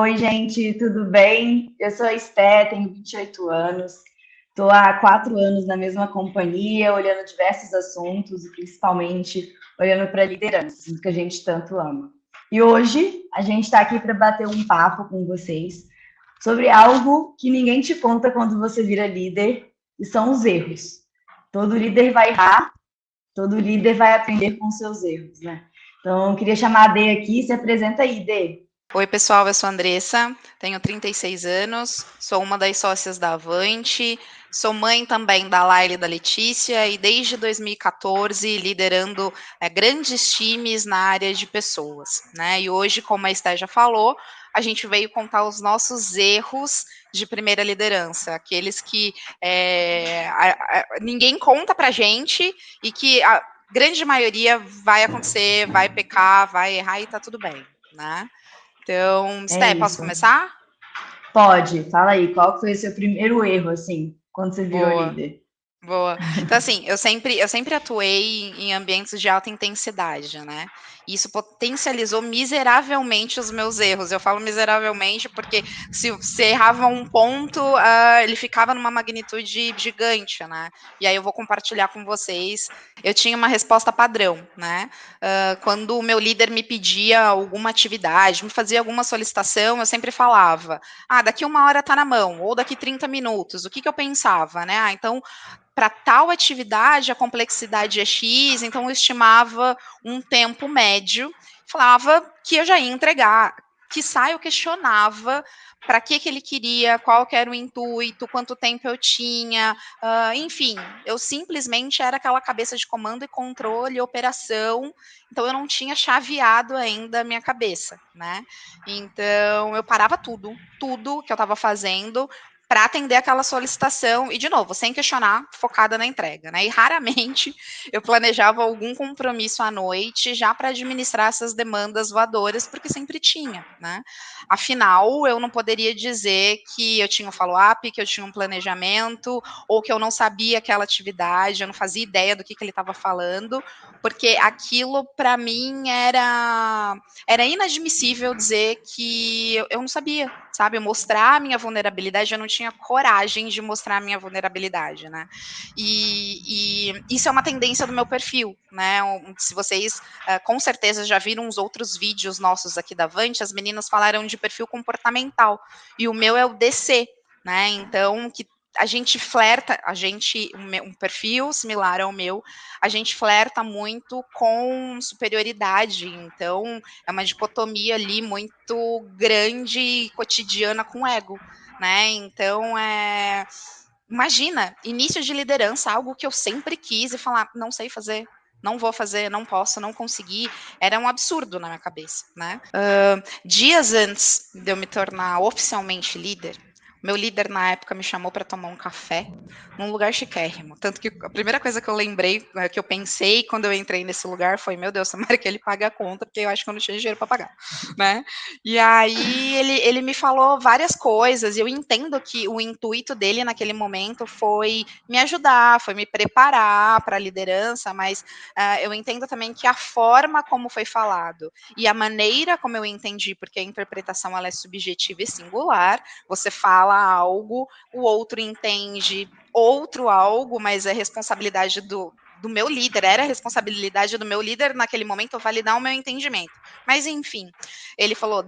Oi, gente, tudo bem? Eu sou a Esté, tenho 28 anos, estou há 4 anos na mesma companhia, olhando diversos assuntos e principalmente olhando para lideranças, que a gente tanto ama. E hoje a gente está aqui para bater um papo com vocês sobre algo que ninguém te conta quando você vira líder, e são os erros. Todo líder vai errar, todo líder vai aprender com seus erros, né? Então, eu queria chamar a Dê aqui, se apresenta aí, Dê. Oi, pessoal, eu sou a Andressa, tenho 36 anos, sou uma das sócias da Avante, sou mãe também da Laila e da Letícia e desde 2014 liderando grandes times na área de pessoas, né? E hoje, como a Esté já falou, a gente veio contar os nossos erros de primeira liderança, aqueles que ninguém conta pra gente e que a grande maioria vai acontecer, vai pecar, vai errar e tá tudo bem, né? Então, É Sté, posso isso. começar? Pode, fala aí, qual foi o seu primeiro erro, assim, quando você virou Boa, líder? boa. Então, assim, eu sempre atuei em ambientes de alta intensidade, né? E isso potencializou miseravelmente os meus erros. Eu falo miseravelmente porque se você errava um ponto, ele ficava numa magnitude gigante, né? E aí eu vou compartilhar com vocês. Eu tinha uma resposta padrão, né? Quando o meu líder me pedia alguma atividade, me fazia alguma solicitação, eu sempre falava: daqui 1 hora tá na mão, ou daqui 30 minutos. O que que eu pensava, né? Então, para tal atividade, a complexidade é X, então eu estimava um tempo médio, falava que eu já ia entregar. Quiçá eu questionava para que ele queria, qual que era o intuito, quanto tempo eu tinha, enfim, eu simplesmente era aquela cabeça de comando e controle, operação, então eu não tinha chaveado ainda a minha cabeça, né? Então eu parava tudo que eu estava fazendo para atender aquela solicitação e, de novo, sem questionar, focada na entrega, né? E raramente eu planejava algum compromisso à noite já para administrar essas demandas voadoras, porque sempre tinha, né? Afinal, eu não poderia dizer que eu tinha um follow-up, que eu tinha um planejamento, ou que eu não sabia aquela atividade, eu não fazia ideia do que ele estava falando, porque aquilo, para mim, era inadmissível dizer que eu não sabia, sabe? Mostrar a minha vulnerabilidade, eu não tinha coragem de mostrar a minha vulnerabilidade, né? E isso é uma tendência do meu perfil, né? Se vocês com certeza já viram uns outros vídeos nossos aqui da Avante, as meninas falaram de perfil comportamental, e o meu é o DC, né? Então, que a gente flerta, um perfil similar ao meu, a gente flerta muito com superioridade, então é uma dicotomia ali muito grande e cotidiana com ego, né? Então, imagina, início de liderança, algo que eu sempre quis e falar, não sei fazer, não vou fazer, não posso, não consegui, era um absurdo na minha cabeça, né? Dias antes de eu me tornar oficialmente líder, meu líder na época me chamou para tomar um café num lugar chiquérrimo. Tanto que a primeira coisa que eu lembrei, que eu pensei quando eu entrei nesse lugar foi: meu Deus, tomara que ele pague a conta, porque eu acho que eu não tinha dinheiro para pagar, né? E aí ele me falou várias coisas, e eu entendo que o intuito dele naquele momento foi me ajudar, foi me preparar para a liderança, mas eu entendo também que a forma como foi falado e a maneira como eu entendi, porque a interpretação ela é subjetiva e singular, você fala algo, o outro entende outro algo, mas é responsabilidade do meu líder, era a responsabilidade do meu líder naquele momento validar o meu entendimento. Mas, enfim, ele falou: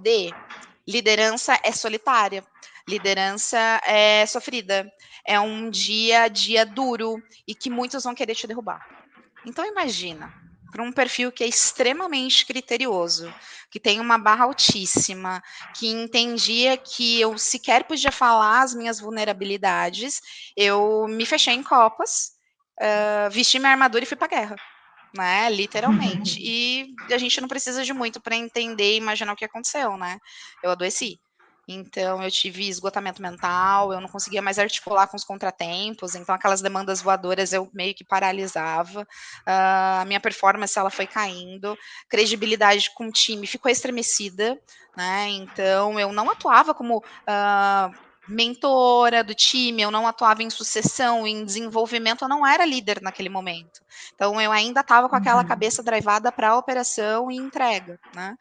liderança é solitária, liderança é sofrida, é um dia a dia duro e que muitos vão querer te derrubar. Então, imagina, para um perfil que é extremamente criterioso, que tem uma barra altíssima, que entendia que eu sequer podia falar as minhas vulnerabilidades, eu me fechei em copas, vesti minha armadura e fui para a guerra, né? Literalmente. E a gente não precisa de muito para entender e imaginar o que aconteceu, né? Eu adoeci. Então, eu tive esgotamento mental, eu não conseguia mais articular com os contratempos, então aquelas demandas voadoras eu meio que paralisava, a minha performance ela foi caindo, credibilidade com o time ficou estremecida, né? Então, eu não atuava como mentora do time, eu não atuava em sucessão, em desenvolvimento, eu não era líder naquele momento. Então, eu ainda estava com aquela cabeça drivada para a operação e entrega, né?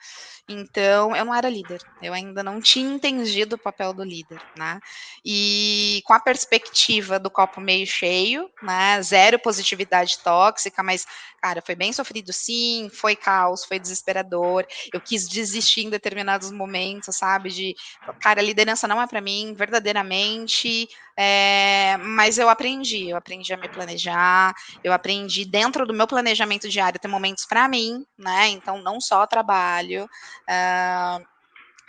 Então, eu não era líder, eu ainda não tinha entendido o papel do líder, né? E com a perspectiva do copo meio cheio, né? Zero positividade tóxica, mas, cara, foi bem sofrido sim, foi caos, foi desesperador. Eu quis desistir em determinados momentos, sabe? Cara, a liderança não é para mim, verdadeiramente, mas eu aprendi a me planejar, eu aprendi dentro do meu planejamento diário ter momentos para mim, né? Então, não só trabalho,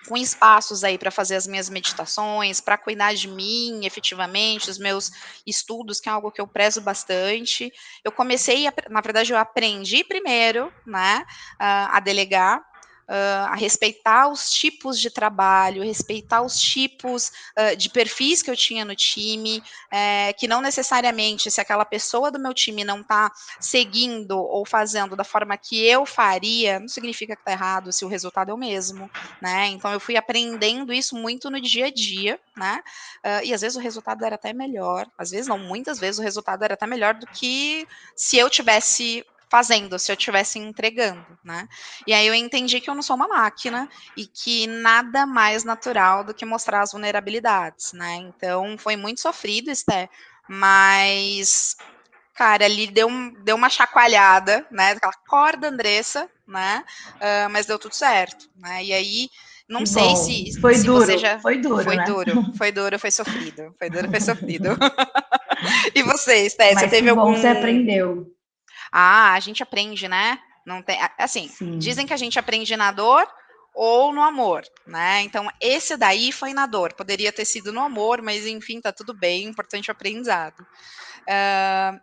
com espaços aí para fazer as minhas meditações, para cuidar de mim efetivamente, os meus estudos, que é algo que eu prezo bastante. Eu comecei, na verdade, eu aprendi primeiro, né, a delegar, a respeitar os tipos de trabalho, respeitar os tipos de perfis que eu tinha no time, que não necessariamente, se aquela pessoa do meu time não está seguindo ou fazendo da forma que eu faria, não significa que está errado, se o resultado é o mesmo, né? Então eu fui aprendendo isso muito no dia a dia, né? E às vezes o resultado era até melhor, às vezes não, muitas vezes o resultado era até melhor do que se eu tivesse fazendo, se eu estivesse entregando, né? E aí eu entendi que eu não sou uma máquina e que nada mais natural do que mostrar as vulnerabilidades, né? Então foi muito sofrido, Esté, mas cara, ali deu uma chacoalhada, né? Aquela corda, Andressa, né? Mas deu tudo certo, né? E aí, não Que sei bom. se você já. Foi duro, Foi né? duro, foi duro, foi sofrido. Foi duro, foi sofrido. E você, Esté, você Mas que teve bom que você algum. aprendeu. Ah, a gente aprende, né? Não tem. Assim, Sim. dizem que a gente aprende na dor ou no amor, né? Então, esse daí foi na dor. Poderia ter sido no amor, mas enfim, tá tudo bem. Importante o aprendizado.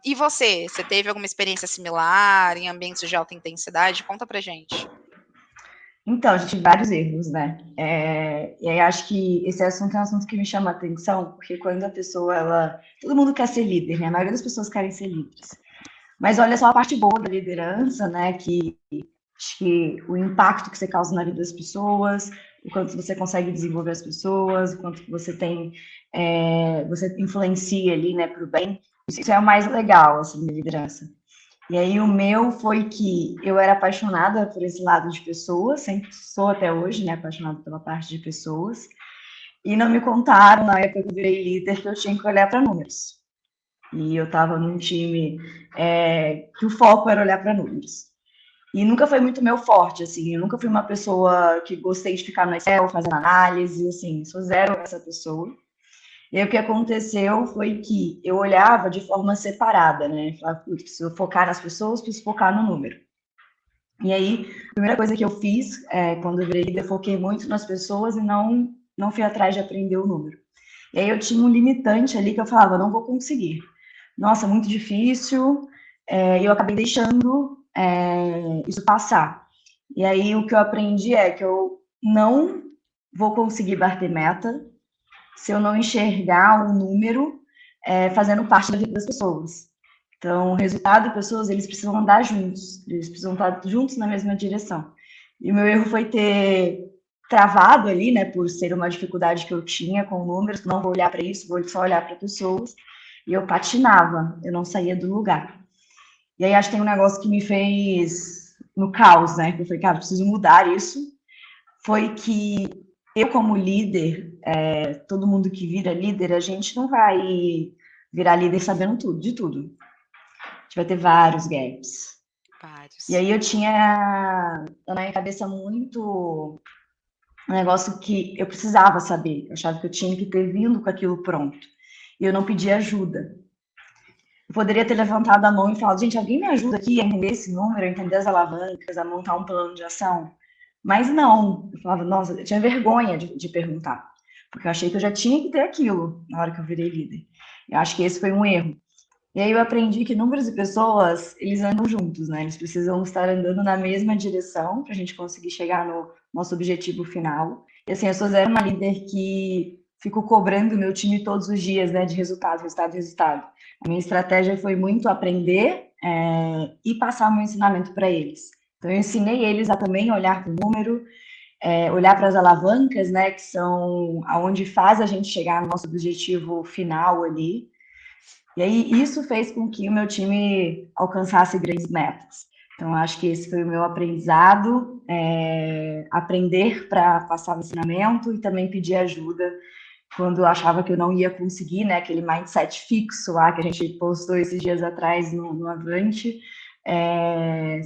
E você? Você teve alguma experiência similar em ambientes de alta intensidade? Conta pra gente. Então, a gente tem vários erros, né? E aí acho que esse assunto é um assunto que me chama a atenção, porque quando a pessoa, ela. Todo mundo quer ser líder, né? A maioria das pessoas querem ser líderes. Mas olha só a parte boa da liderança, né? Acho que o impacto que você causa na vida das pessoas, o quanto você consegue desenvolver as pessoas, o quanto você tem, você influencia ali, né, para o bem. Isso é o mais legal, assim, de liderança. E aí o meu foi que eu era apaixonada por esse lado de pessoas, sempre sou até hoje, né, apaixonada pela parte de pessoas. E não me contaram na época que eu virei líder que eu tinha que olhar para números. E eu estava num time que o foco era olhar para números. E nunca foi muito meu forte, assim. Eu nunca fui uma pessoa que gostei de ficar no Excel fazendo análise, assim. Sou zero essa pessoa. E aí, o que aconteceu foi que eu olhava de forma separada, né? Falava, putz, preciso focar nas pessoas, preciso focar no número. E aí, a primeira coisa que eu fiz, quando eu virei líder, eu foquei muito nas pessoas e não fui atrás de aprender o número. E aí eu tinha um limitante ali que eu falava, não vou conseguir. Nossa, muito difícil. E eu acabei deixando isso passar. E aí o que eu aprendi é que eu não vou conseguir bater meta se eu não enxergar o número fazendo parte da vida das pessoas. Então, resultado e pessoas, eles precisam andar juntos, eles precisam estar juntos na mesma direção. E o meu erro foi ter travado ali, né, por ser uma dificuldade que eu tinha com números, não vou olhar para isso, vou só olhar para pessoas, e eu patinava, eu não saía do lugar. E aí acho que tem um negócio que me fez no caos, né, que eu falei, cara, preciso mudar isso, foi que eu como líder, todo mundo que vira líder, a gente não vai virar líder sabendo tudo, de tudo. A gente vai ter vários gaps. E Vários. aí eu tinha na minha cabeça muito um negócio que eu precisava saber. Eu achava que eu tinha que ter vindo com aquilo pronto. E eu não pedi ajuda. Eu poderia ter levantado a mão e falado, gente, alguém me ajuda aqui a entender esse número, a entender as alavancas, a montar um plano de ação. Mas não. Eu falava, nossa, eu tinha vergonha de perguntar. Porque eu achei que eu já tinha que ter aquilo na hora que eu virei líder. Eu acho que esse foi um erro. E aí eu aprendi que números e pessoas, eles andam juntos, né? Eles precisam estar andando na mesma direção para a gente conseguir chegar no nosso objetivo final. E assim, eu sou zero uma líder que fico cobrando o meu time todos os dias, né? De resultado, resultado, resultado. A minha estratégia foi muito aprender e passar o meu ensinamento para eles. Então eu ensinei eles a também olhar para o número olhar para as alavancas, né, que são aonde faz a gente chegar no nosso objetivo final ali. E aí isso fez com que o meu time alcançasse grandes metas. Então, acho que esse foi o meu aprendizado, aprender para passar o ensinamento e também pedir ajuda quando eu achava que eu não ia conseguir, né? Aquele mindset fixo lá que a gente postou esses dias atrás no Avante,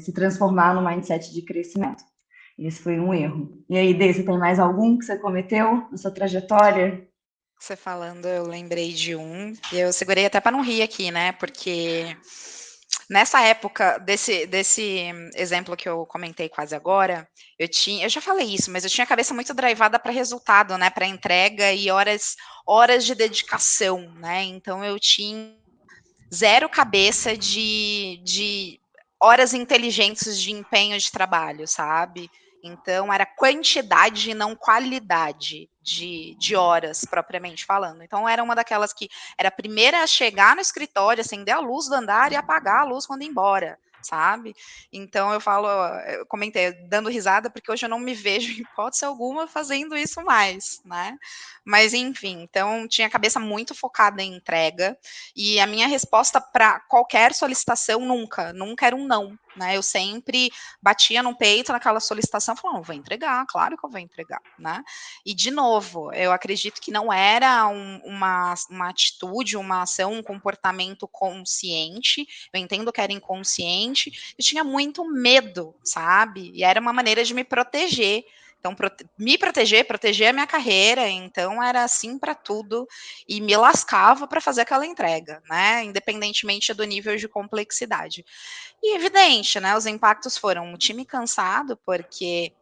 se transformar no mindset de crescimento. Esse foi um erro. E aí, Dê, você tem mais algum que você cometeu na sua trajetória? Você falando, eu lembrei de um, e eu segurei até para não rir aqui, né? Porque nessa época desse exemplo que eu comentei quase agora, eu já falei isso, mas eu tinha a cabeça muito drivada para resultado, né? Para entrega e horas de dedicação, né? Então eu tinha zero cabeça de horas inteligentes de empenho de trabalho, sabe? Então, era quantidade e não qualidade de horas, propriamente falando. Então, era uma daquelas que era a primeira a chegar no escritório, acender a luz do andar e apagar a luz quando ir embora, sabe? Então, eu comentei, dando risada, porque hoje eu não me vejo, em hipótese alguma, fazendo isso mais, né? Mas, enfim, então, tinha a cabeça muito focada em entrega, e a minha resposta para qualquer solicitação nunca era um não, né? Eu sempre batia no peito naquela solicitação, falando, vou entregar, claro que eu vou entregar, né? E de novo, eu acredito que não era uma atitude, uma ação, um comportamento consciente. Eu entendo que era inconsciente. Eu tinha muito medo, sabe? E era uma maneira de me proteger. Então, me proteger a minha carreira, então era assim para tudo e me lascava para fazer aquela entrega, né? Independentemente do nível de complexidade. E evidente, né? Os impactos foram o time cansado, porque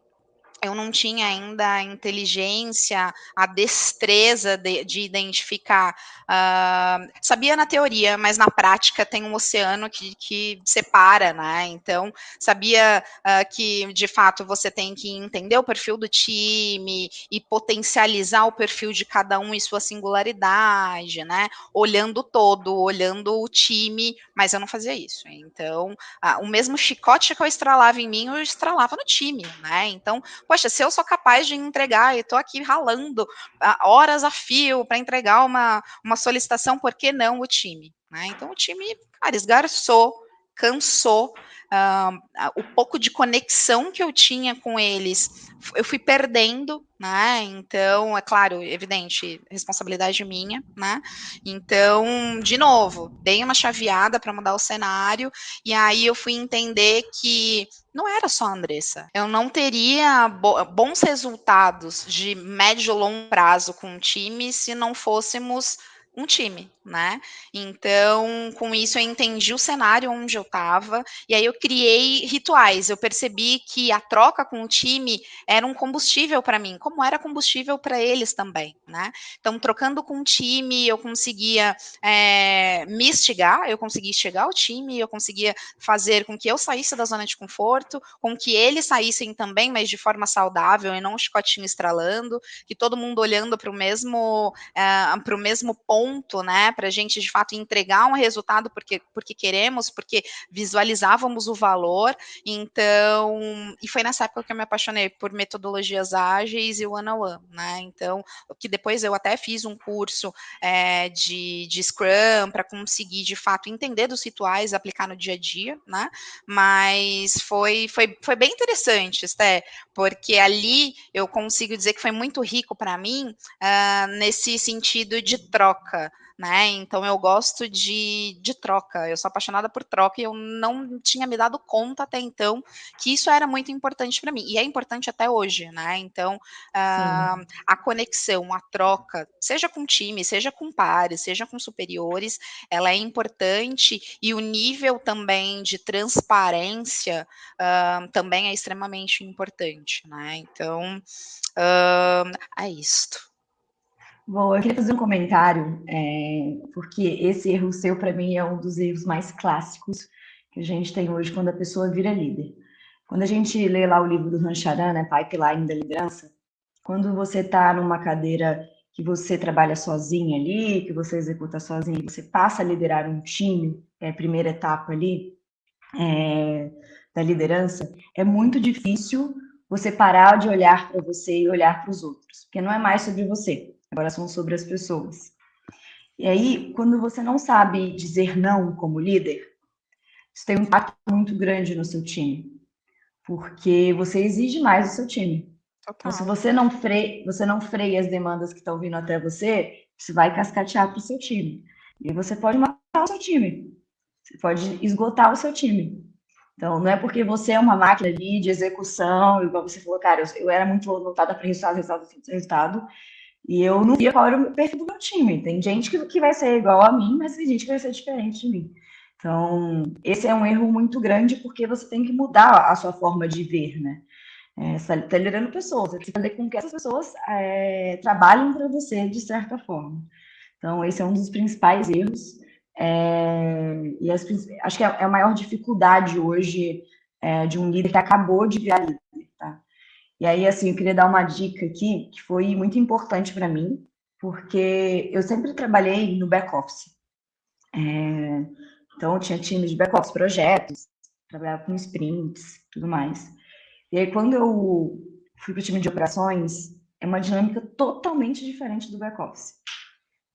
eu não tinha ainda a inteligência, a destreza de identificar. Sabia na teoria, mas na prática tem um oceano que separa, né? Então, sabia que, de fato, você tem que entender o perfil do time e potencializar o perfil de cada um e sua singularidade, né? Olhando o todo, olhando o time, mas eu não fazia isso. Então, o mesmo chicote que eu estralava em mim, eu estralava no time, né? Então, poxa, se eu sou capaz de entregar e estou aqui ralando horas a fio para entregar uma solicitação, por que não o time? Né? Então o time, cara, esgarçou, cansou. O pouco de conexão que eu tinha com eles, eu fui perdendo, né? Então, é claro, evidente, responsabilidade minha, né? Então, de novo, dei uma chaveada para mudar o cenário, e aí eu fui entender que não era só a Andressa. Eu não teria bons resultados de médio e longo prazo com o time se não fôssemos um time, né? Então, com isso eu entendi o cenário onde eu estava e aí eu criei rituais. Eu percebi que a troca com o time era um combustível para mim, como era combustível para eles também, né? Então, trocando com o time, eu conseguia me instigar, eu conseguia instigar o time, eu conseguia fazer com que eu saísse da zona de conforto, com que eles saíssem também, mas de forma saudável e não um chicotinho estralando, que todo mundo olhando para o mesmo ponto, né, para a gente de fato entregar um resultado porque queremos, porque visualizávamos o valor. Então, e foi nessa época que eu me apaixonei por metodologias ágeis e one-on-one, né? Então, que depois eu até fiz um curso de Scrum para conseguir de fato entender dos rituais, aplicar no dia a dia, né? Mas foi bem interessante, Esté, porque ali eu consigo dizer que foi muito rico para mim nesse sentido de troca, né? Então eu gosto de troca, eu sou apaixonada por troca e eu não tinha me dado conta até então que isso era muito importante para mim, e é importante até hoje, né? Então a conexão, a troca, seja com time, seja com pares, seja com superiores, ela é importante, e o nível também de transparência também é extremamente importante, né? Então, é isto. Bom, eu queria fazer um comentário, porque esse erro seu, para mim, é um dos erros mais clássicos que a gente tem hoje quando a pessoa vira líder. Quando a gente lê lá o livro do Rancharan, né, Pipeline da Liderança, quando você está numa cadeira que você trabalha sozinho ali, que você executa sozinho, você passa a liderar um time, é a primeira etapa ali da liderança, é muito difícil você parar de olhar para você e olhar para os outros, porque não é mais sobre você, agora são sobre as pessoas. E aí, quando você não sabe dizer não como líder, isso tem um impacto muito grande no seu time, porque você exige mais do seu time. Então, se Total. você não freia as demandas que estão vindo até você, você vai cascatear para o seu time. E você pode matar o seu time. Você pode esgotar o seu time. Então, não é porque você é uma máquina ali de execução, igual você falou, cara, eu era muito voltada para resultado, e eu não via qual era o perfil do meu time. Tem gente que vai ser igual a mim, mas tem gente que vai ser diferente de mim. Então, esse é um erro muito grande, porque você tem que mudar a sua forma de ver, né? Você está liderando pessoas, você tem que fazer com que essas pessoas trabalhem para você de certa forma. Então, esse é um dos principais erros. Acho que é a maior dificuldade hoje de um líder que acabou de virar líder, tá? E aí, assim, eu queria dar uma dica aqui, que foi muito importante para mim, porque eu sempre trabalhei no back-office. Então, eu tinha times de back-office, projetos, trabalhava com sprints, tudo mais. E aí, quando eu fui para o time de operações, é uma dinâmica totalmente diferente do back-office.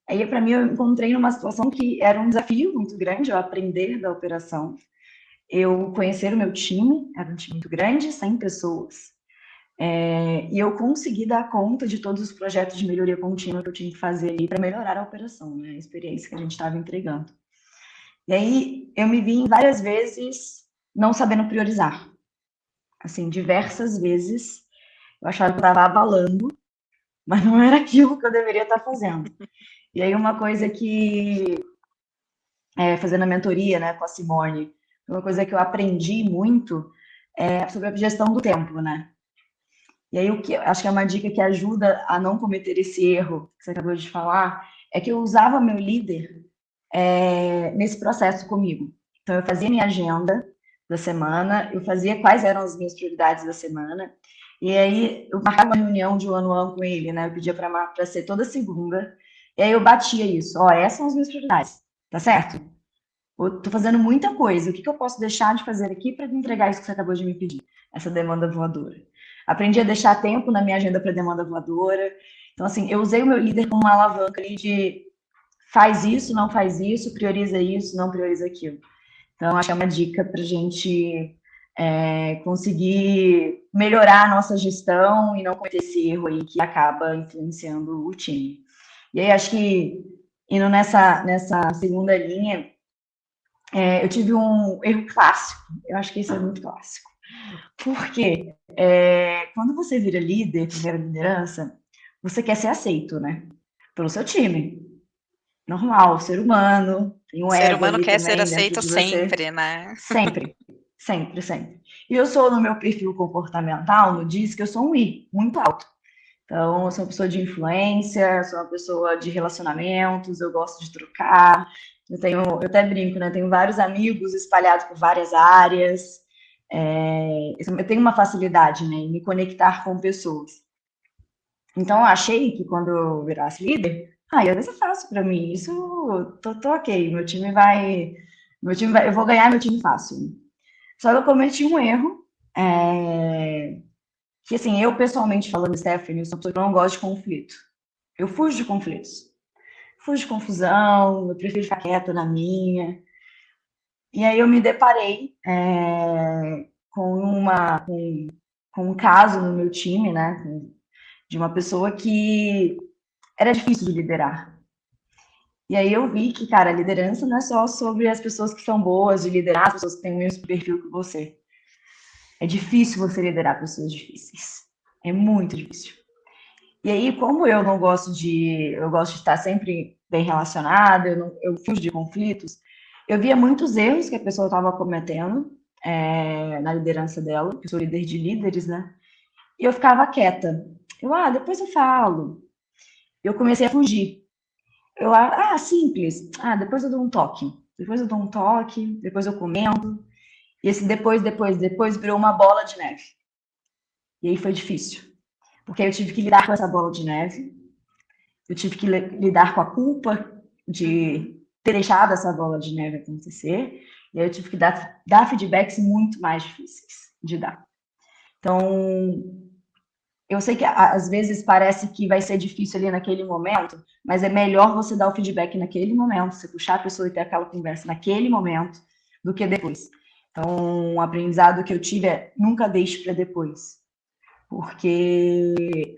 Aí, para mim, eu encontrei numa situação que era um desafio muito grande, eu aprender da operação, eu conhecer o meu time, era um time muito grande, 100 pessoas, e eu consegui dar conta de todos os projetos de melhoria contínua que eu tinha que fazer ali para melhorar a operação, né, a experiência que a gente estava entregando. E aí, eu me vi várias vezes não sabendo priorizar. Assim, diversas vezes, eu achava que eu estava abalando, mas não era aquilo que eu deveria estar fazendo. E aí, uma coisa que, fazendo a mentoria, né, com a Simone, uma coisa que eu aprendi muito é sobre a gestão do tempo, né? E aí, o que acho que é uma dica que ajuda a não cometer esse erro que você acabou de falar, é que eu usava meu líder nesse processo comigo. Então, eu fazia minha agenda da semana, eu fazia quais eram as minhas prioridades da semana, e aí eu marcava uma reunião de one-on-one com ele, né? Eu pedia para ser toda segunda, e aí eu batia isso. Ó, essas são as minhas prioridades, tá certo? Eu tô fazendo muita coisa, o que eu posso deixar de fazer aqui para entregar isso que você acabou de me pedir? Essa demanda voadora. Aprendi a deixar tempo na minha agenda para demanda voadora. Então, assim, eu usei o meu líder como uma alavanca ali de faz isso, não faz isso, prioriza isso, não prioriza aquilo. Então, acho que é uma dica para a gente conseguir melhorar a nossa gestão e não cometer esse erro aí que acaba influenciando o time. E aí, acho que, indo nessa segunda linha, eu tive um erro clássico. Eu acho que isso é muito clássico. Porque quando você vira líder, primeira liderança, você quer ser aceito, né? Pelo seu time. Normal, ser humano, tem um O ser ego humano ali quer ser também dentro aceito de você. sempre, né? Sempre, sempre, sempre. E eu sou, no meu perfil comportamental, no DISC, eu sou um I, muito alto. Então, eu sou uma pessoa de influência, sou uma pessoa de relacionamentos, eu gosto de trocar. Eu até brinco, né? Tenho vários amigos espalhados por várias áreas. Eu tenho uma facilidade, né, em me conectar com pessoas. Então, eu achei que quando eu virasse líder, ia ser fácil para mim. Isso, tô ok. Eu vou ganhar meu time fácil. Só que eu cometi um erro, que assim, eu pessoalmente falando, Stephanie, eu sou uma pessoa que não gosta de conflito. Eu fujo de conflitos. Fujo de confusão, eu prefiro ficar quieta na minha. E aí eu me deparei com, com um caso no meu time, né, de uma pessoa que era difícil de liderar. E aí eu vi que, cara, a liderança não é só sobre as pessoas que são boas de liderar, as pessoas que têm o mesmo perfil que você. É difícil você liderar pessoas difíceis. É muito difícil. E aí, como eu não gosto de... Eu gosto de estar sempre bem relacionada, eu fujo de conflitos, eu via muitos erros que a pessoa estava cometendo na liderança dela, eu sou líder de líderes, né? E eu ficava quieta. Depois eu falo. Eu comecei a fugir. Simples. Depois eu dou um toque. Depois eu dou um toque, depois eu comento. E esse depois virou uma bola de neve. E aí foi difícil. Porque aí eu tive que lidar com essa bola de neve. Eu tive que lidar com a culpa de ter deixado essa bola de neve acontecer. E aí eu tive que dar feedbacks muito mais difíceis de dar. Então, eu sei que às vezes parece que vai ser difícil ali naquele momento, mas é melhor você dar o feedback naquele momento, você puxar a pessoa e ter aquela conversa naquele momento, do que depois. Então, um aprendizado que eu tive é nunca deixe para depois, porque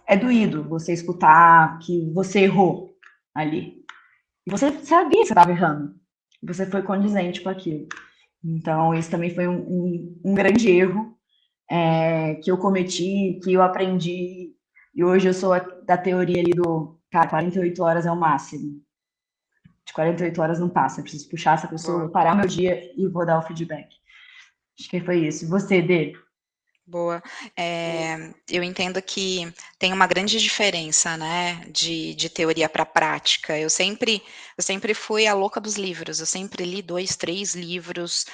é doído você escutar que você errou ali. E você sabia que você estava errando. Você foi condizente com aquilo. Então, esse também foi um grande erro que eu cometi, que eu aprendi. E hoje eu sou da teoria ali do, cara, 48 horas é o máximo. De 48 horas não passa. Eu preciso puxar essa pessoa, parar meu dia e vou dar o feedback. Acho que foi isso. E você, Dê? Boa. Eu entendo que tem uma grande diferença, né, de teoria para prática. Eu sempre fui a louca dos livros, eu sempre li 2, 3 livros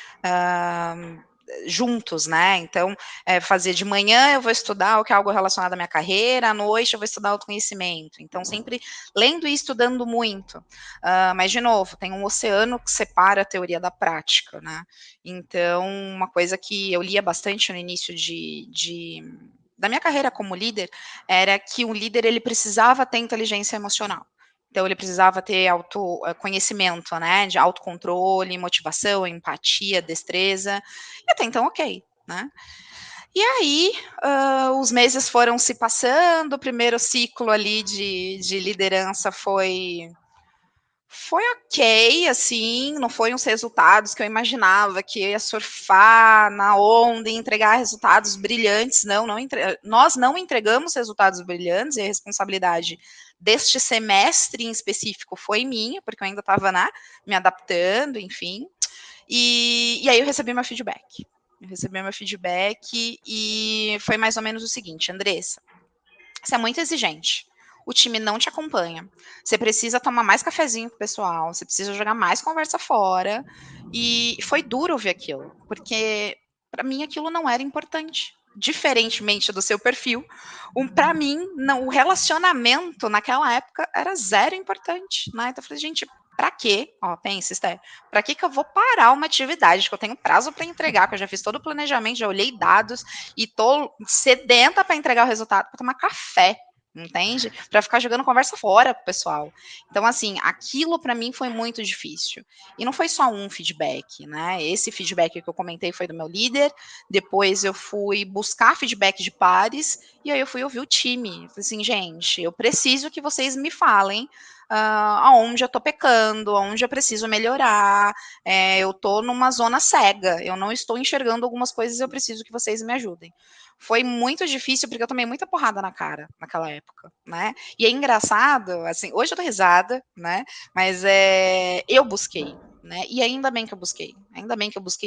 juntos, né? Então, fazer de manhã eu vou estudar o que é algo relacionado à minha carreira, à noite eu vou estudar autoconhecimento. Então, sempre lendo e estudando muito. Mas, de novo, tem um oceano que separa a teoria da prática, né? Então, uma coisa que eu lia bastante no início da minha carreira como líder era que o líder ele precisava ter inteligência emocional. Então, ele precisava ter autoconhecimento, né, de autocontrole, motivação, empatia, destreza, e até então, ok, né. E aí, os meses foram se passando, o primeiro ciclo ali de liderança foi ok, assim, não foi uns resultados que eu imaginava que eu ia surfar na onda e entregar resultados brilhantes. Nós não entregamos resultados brilhantes e a responsabilidade deste semestre em específico foi minha, porque eu ainda estava me adaptando, enfim. E aí eu recebi meu feedback. E foi mais ou menos o seguinte, Andressa, você é muito exigente. O time não te acompanha. Você precisa tomar mais cafezinho com o pessoal. Você precisa jogar mais conversa fora. E foi duro ouvir aquilo, porque para mim aquilo não era importante. Diferentemente do seu perfil, para mim, não, o relacionamento naquela época era zero importante. Né? Então eu falei, gente, para quê? Ó, pensa, Esther, para que eu vou parar uma atividade que eu tenho prazo para entregar, que eu já fiz todo o planejamento, já olhei dados e tô sedenta para entregar o resultado, para tomar café, entende? Para ficar jogando conversa fora pro pessoal. Então, assim, aquilo para mim foi muito difícil. E não foi só um feedback, né? Esse feedback que eu comentei foi do meu líder, depois eu fui buscar feedback de pares, e aí eu fui ouvir o time. Falei assim, gente, eu preciso que vocês me falem aonde eu tô pecando, aonde eu preciso melhorar, eu tô numa zona cega, eu não estou enxergando algumas coisas, eu preciso que vocês me ajudem. Foi muito difícil, porque eu tomei muita porrada na cara naquela época, né? E é engraçado, assim, hoje eu tô risada, né? Mas eu busquei, né? E ainda bem que eu busquei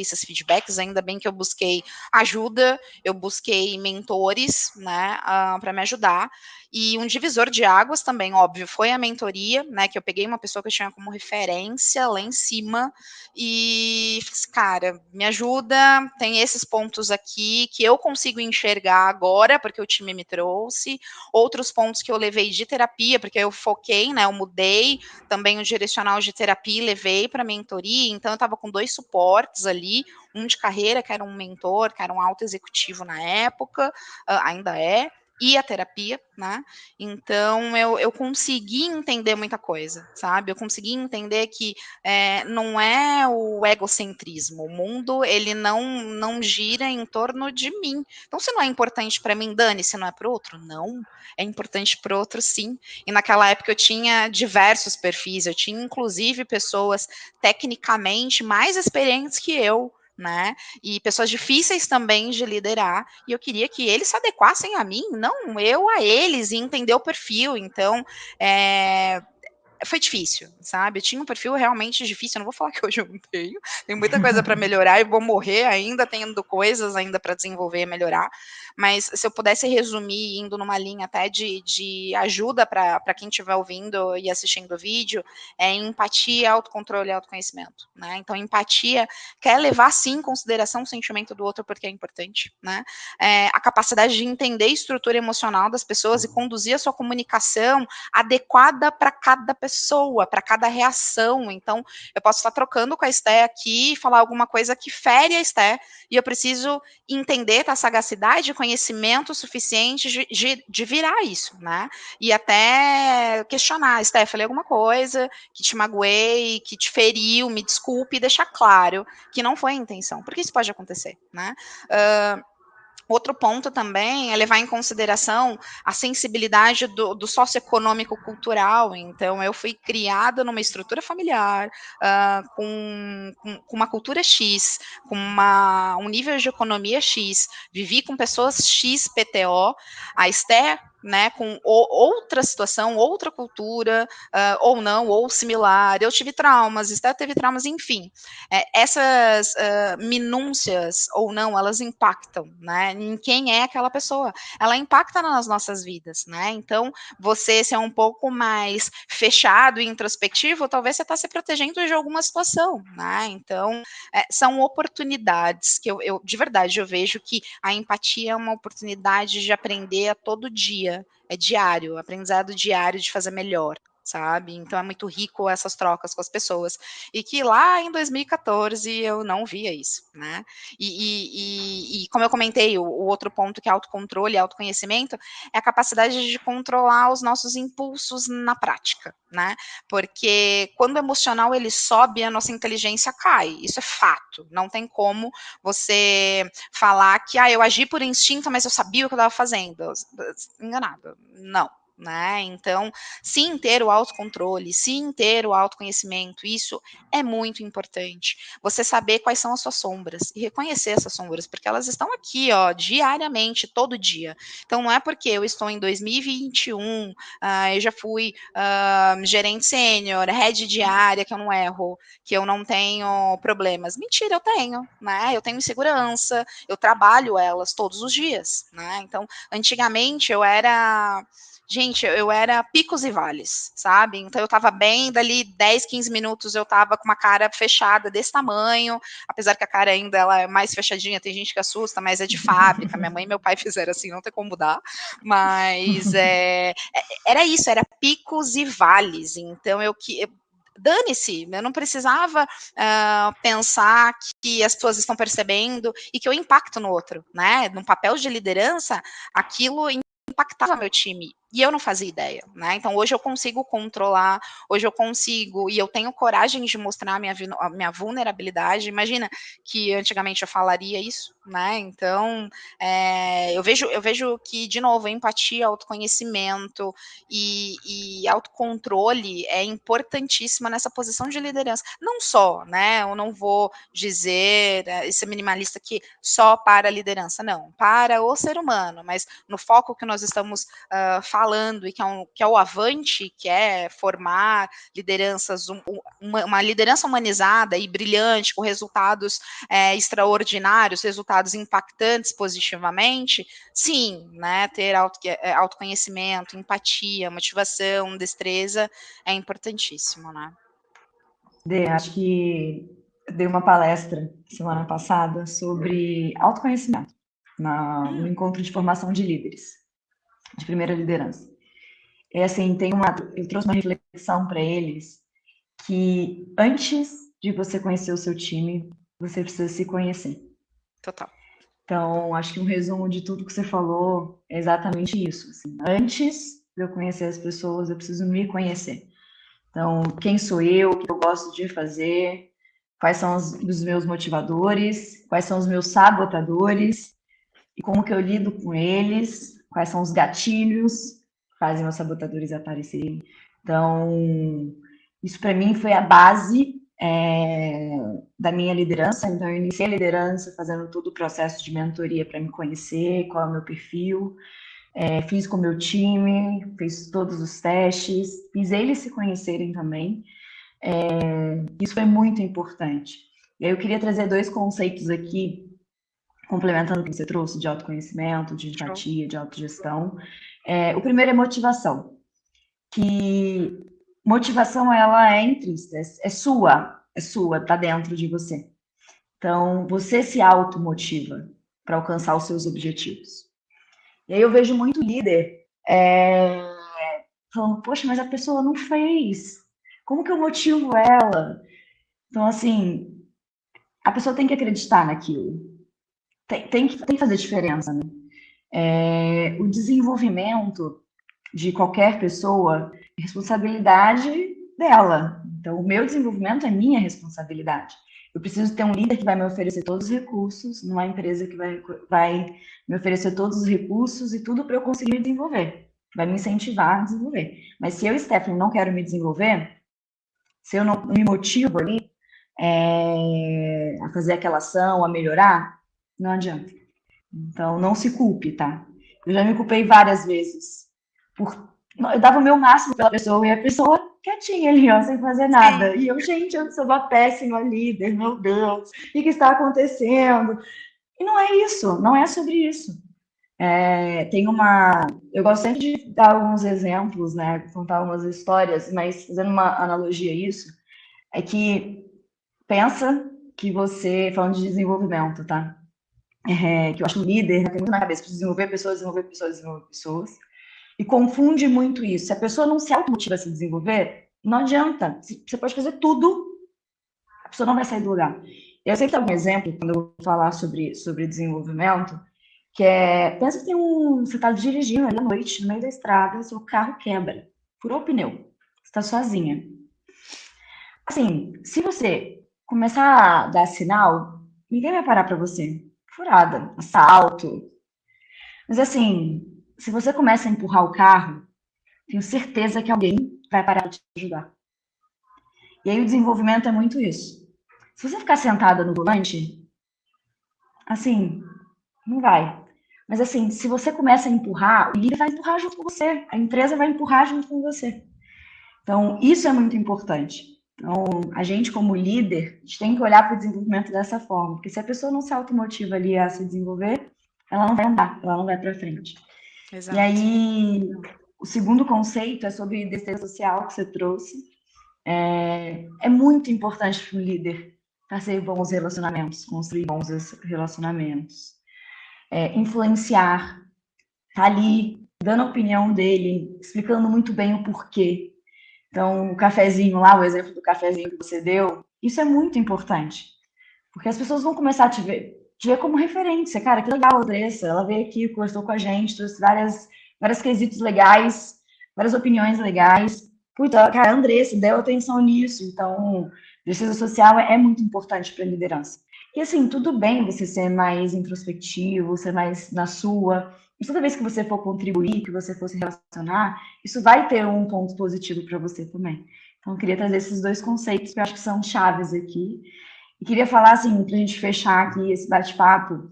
esses feedbacks, ainda bem que eu busquei ajuda, eu busquei mentores, né, para me ajudar. E um divisor de águas também, óbvio, foi a mentoria, né? Que eu peguei uma pessoa que eu tinha como referência lá em cima e fiz, cara, me ajuda, tem esses pontos aqui que eu consigo enxergar agora, porque o time me trouxe, outros pontos que eu levei de terapia, porque eu foquei, né? Eu mudei também o direcional de terapia e levei para mentoria, então eu estava com 2 suportes ali, um de carreira, que era um mentor, que era um alto executivo na época, ainda é, e a terapia, né? Então eu consegui entender muita coisa, sabe? Eu consegui entender que não é o egocentrismo. O mundo ele não gira em torno de mim. Então, se não é importante para mim, Dani, se não é para o outro, não. É importante para o outro, sim. E naquela época eu tinha diversos perfis. Eu tinha inclusive pessoas tecnicamente mais experientes que eu, né? E pessoas difíceis também de liderar, e eu queria que eles se adequassem a mim, não eu a eles, e entender o perfil. Então, foi difícil, sabe? Eu tinha um perfil realmente difícil. Eu não vou falar que hoje eu não tenho, tem muita coisa para melhorar e vou morrer ainda tendo coisas ainda para desenvolver e melhorar. Mas se eu pudesse resumir, indo numa linha até de ajuda para quem estiver ouvindo e assistindo o vídeo, é empatia, autocontrole e autoconhecimento, né? Então, empatia quer levar sim em consideração o sentimento do outro porque é importante, né? A capacidade de entender a estrutura emocional das pessoas e conduzir a sua comunicação adequada para cada pessoa, para cada reação. Então, eu posso estar trocando com a Esté aqui e falar alguma coisa que fere a Esté, e eu preciso entender, ter a sagacidade, conhecimento suficiente de virar isso, né? E até questionar, Esté, falei alguma coisa que te magoei, que te feriu, me desculpe, e deixar claro que não foi a intenção, porque isso pode acontecer, né? Outro ponto também é levar em consideração a sensibilidade do socioeconômico cultural. Então, eu fui criada numa estrutura familiar, com uma cultura X, com um nível de economia X, vivi com pessoas X PTO, a Esther, né, com outra situação, outra cultura, ou não, ou similar. Eu tive traumas, Esther teve traumas, enfim. Essas minúcias ou não, elas impactam, né, em quem é aquela pessoa. Ela impacta nas nossas vidas, né? Então, você ser um pouco mais fechado e introspectivo, talvez você está se protegendo de alguma situação, né? Então, são oportunidades que eu, de verdade, eu vejo que a empatia é uma oportunidade de aprender a todo dia. É diário, aprendizado diário de fazer melhor, sabe? Então é muito rico essas trocas com as pessoas. E que lá em 2014 eu não via isso, né? E como eu comentei, o outro ponto que é autocontrole, autoconhecimento, é a capacidade de controlar os nossos impulsos na prática, né? Porque quando o emocional ele sobe, a nossa inteligência cai. Isso é fato. Não tem como você falar que eu agi por instinto, mas eu sabia o que eu estava fazendo. Enganado. Não. Né? Então, sim, ter o autocontrole, sim, ter o autoconhecimento, isso é muito importante. Você saber quais são as suas sombras e reconhecer essas sombras, porque elas estão aqui, ó, diariamente, todo dia. Então, não é porque eu estou em 2021, eu já fui gerente sênior, head de área, que eu não erro, que eu não tenho problemas. Mentira, eu tenho, né? Eu tenho insegurança, eu trabalho elas todos os dias, né? Então, antigamente eu era picos e vales, sabe? Então eu tava bem, dali 10, 15 minutos eu tava com uma cara fechada desse tamanho, apesar que a cara ainda ela é mais fechadinha, tem gente que assusta, mas é de fábrica, minha mãe e meu pai fizeram assim, não tem como mudar, mas era isso, era picos e vales, então dane-se, eu não precisava pensar que as pessoas estão percebendo e que eu impacto no outro, né? No papel de liderança, aquilo impactava meu time. E eu não fazia ideia, né? Então hoje eu consigo controlar, hoje eu consigo, e eu tenho coragem de mostrar a minha vulnerabilidade. Imagina que antigamente eu falaria isso, né? Então eu vejo que, de novo, empatia, autoconhecimento e autocontrole é importantíssima nessa posição de liderança. Não só, né? Eu não vou dizer, esse minimalista que só para a liderança, não, para o ser humano, mas no foco que nós estamos falando, e que é o Avante, que é formar lideranças, uma liderança humanizada e brilhante, com resultados extraordinários, resultados impactantes positivamente, sim, né, ter autoconhecimento, empatia, motivação, destreza é importantíssimo, né? Acho que eu dei uma palestra semana passada sobre autoconhecimento no encontro de formação de líderes, de primeira liderança. Assim, eu trouxe uma reflexão para eles que antes de você conhecer o seu time, você precisa se conhecer. Total. Então, acho que um resumo de tudo que você falou é exatamente isso. Assim, antes de eu conhecer as pessoas, eu preciso me conhecer. Então, quem sou eu, o que eu gosto de fazer, quais são os meus motivadores, quais são os meus sabotadores, e como que eu lido com eles, quais são os gatilhos que fazem os sabotadores aparecerem. Então, isso para mim foi a base da minha liderança. Então, eu iniciei a liderança fazendo todo o processo de mentoria para me conhecer, qual é o meu perfil, fiz com o meu time, fiz todos os testes, fiz eles se conhecerem também. Isso foi muito importante. E aí eu queria trazer dois conceitos aqui, complementando o que você trouxe de autoconhecimento, de empatia, de autogestão. O primeiro é motivação. Que motivação, ela é intrínseca, é sua, tá dentro de você. Então, você se automotiva para alcançar os seus objetivos. E aí eu vejo muito líder falando, poxa, mas a pessoa não fez. Como que eu motivo ela? Então, assim, a pessoa tem que acreditar naquilo. Tem que fazer diferença, né? O desenvolvimento de qualquer pessoa é responsabilidade dela. Então, o meu desenvolvimento é minha responsabilidade. Eu preciso ter um líder que vai me oferecer todos os recursos, numa empresa que vai me oferecer todos os recursos e tudo para eu conseguir desenvolver. Vai me incentivar a desenvolver. Mas se eu, Stephanie, não quero me desenvolver, se eu não me motivo ali a fazer aquela ação, a melhorar, não adianta. Então, não se culpe, tá? Eu já me culpei várias vezes. Por... Eu dava o meu máximo pela pessoa e a pessoa quietinha ali, ó, sem fazer nada. Sim. E eu, gente, eu sou uma péssima líder, meu Deus, o que está acontecendo? E não é isso, não é sobre isso. Tem uma. Eu gosto sempre de dar alguns exemplos, né? Contar algumas histórias, mas fazendo uma analogia a isso, é que pensa que você, falando de desenvolvimento, tá? Que eu acho que o líder tem muito na cabeça, desenvolver pessoas, desenvolver pessoas, desenvolver pessoas, e confunde muito isso. Se a pessoa não se automotiva a se desenvolver, não adianta. Você pode fazer tudo, a pessoa não vai sair do lugar. Eu sempre dou um exemplo, quando eu vou falar sobre desenvolvimento, que pensa que você está dirigindo ali à noite, no meio da estrada, seu carro quebra, furou o pneu, você está sozinha. Assim, se você começar a dar sinal, ninguém vai parar para você. Furada, assalto. Mas assim, se você começa a empurrar o carro, tenho certeza que alguém vai parar de te ajudar. E aí o desenvolvimento é muito isso. Se você ficar sentada no volante, assim, não vai. Mas assim, se você começa a empurrar, o líder vai empurrar junto com você, a empresa vai empurrar junto com você. Então, isso é muito importante. Então, a gente, como líder, a gente tem que olhar para o desenvolvimento dessa forma, porque se a pessoa não se automotiva ali a se desenvolver, ela não vai andar, ela não vai para frente. E Exato. aí, o segundo conceito é sobre destreza social que você trouxe. É muito importante para o líder fazer bons relacionamentos, construir bons relacionamentos, influenciar, tá ali dando a opinião dele, explicando muito bem o porquê. Então, o cafezinho lá, o exemplo do cafezinho que você deu, isso é muito importante. Porque as pessoas vão começar a te ver como referência. Cara, que legal a Andressa, ela veio aqui, conversou com a gente, trouxe vários quesitos legais, várias opiniões legais. Puta, cara, a Andressa deu atenção nisso. Então, defesa social é muito importante para a liderança. E assim, tudo bem você ser mais introspectivo, ser mais na sua. E toda vez que você for contribuir, que você for se relacionar, isso vai ter um ponto positivo para você também. Então, eu queria trazer esses dois conceitos que eu acho que são chaves aqui. E queria falar, assim, para a gente fechar aqui esse bate-papo,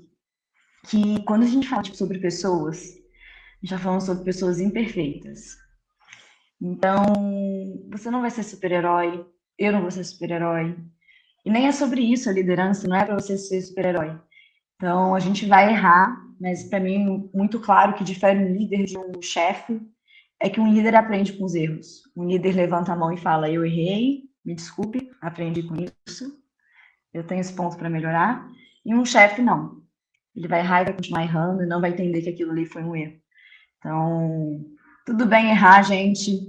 que quando a gente fala tipo, sobre pessoas, a gente está falando sobre pessoas imperfeitas. Então, você não vai ser super-herói, eu não vou ser super-herói. E nem é sobre isso a liderança, não é para você ser super-herói. Então, a gente vai errar, mas para mim, muito claro que difere um líder de um chefe é que um líder aprende com os erros. Um líder levanta a mão e fala: eu errei, me desculpe, aprendi com isso, eu tenho esse ponto para melhorar. E um chefe, não. Ele vai errar e vai continuar errando e não vai entender que aquilo ali foi um erro. Então, tudo bem errar, gente.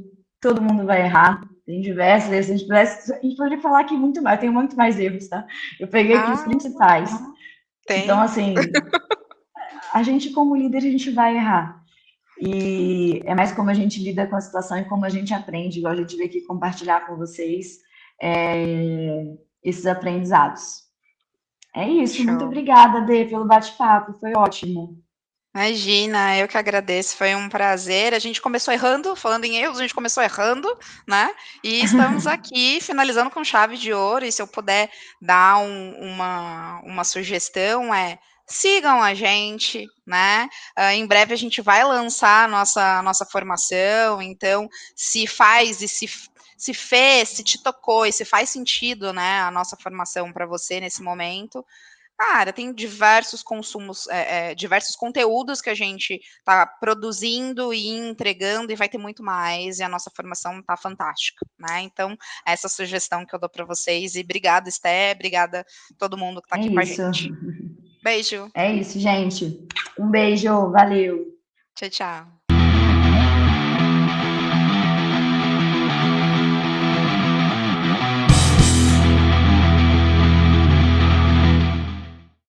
Todo mundo vai errar. Tem diversos erros. A gente poderia falar aqui muito mais. Tem muito mais erros, tá? Eu peguei aqui os Ah, principais. Então, tem. assim, a gente, como líder, a gente vai errar. E é mais como a gente lida com a situação e como a gente aprende, igual a gente veio aqui compartilhar com vocês esses aprendizados. É isso, muito Show. obrigada, Dê, pelo bate-papo, foi ótimo. Imagina, eu que agradeço, foi um prazer. A gente começou errando, falando em erros, a gente começou errando, né? E estamos aqui finalizando com chave de ouro. E se eu puder dar uma sugestão, sigam a gente, né? Em breve a gente vai lançar a nossa formação, então se faz e se fez, se te tocou e se faz sentido, né, a nossa formação para você nesse momento. Cara, tem diversos consumos, diversos conteúdos que a gente está produzindo e entregando, e vai ter muito mais, e a nossa formação está fantástica, né? Então, essa sugestão que eu dou para vocês, e obrigada, Esté, obrigada a todo mundo que está É aqui com a isso. gente. Beijo. É isso, gente. Um beijo, valeu. Tchau, tchau.